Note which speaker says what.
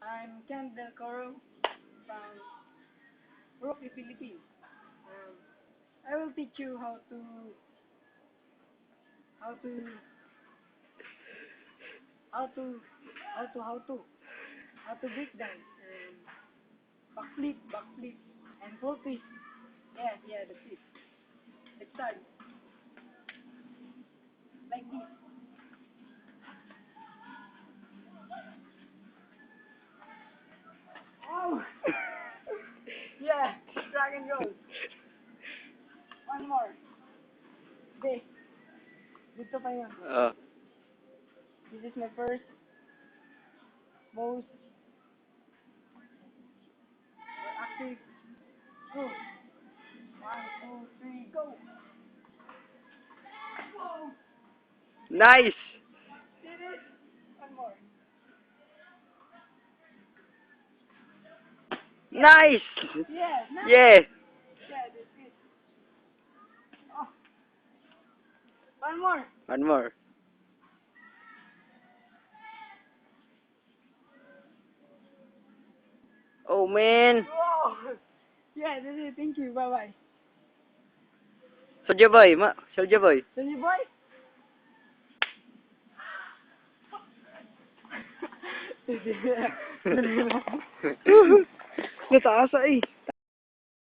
Speaker 1: I'm Ken Del Coro from Rocky, Philippines. I will teach you how to how to how to break dance and backflip, and full twist. Yeah, that's it. Let's start like this. Oh, yeah, rock and roll. One more. This. Dito pa yun. This is my first most active. Go. One, two, three, go. Whoa.
Speaker 2: Nice!
Speaker 1: Did it. One more.
Speaker 2: Nice!
Speaker 1: Yeah, nice.
Speaker 2: Yeah!
Speaker 1: Yeah, that's it. Oh. One more.
Speaker 2: One more. Oh man!
Speaker 1: Whoa. Yeah, that's it. Thank you. Bye bye.
Speaker 2: Soldier boy, soldier boy.
Speaker 1: See you, boy. Nataasa eh.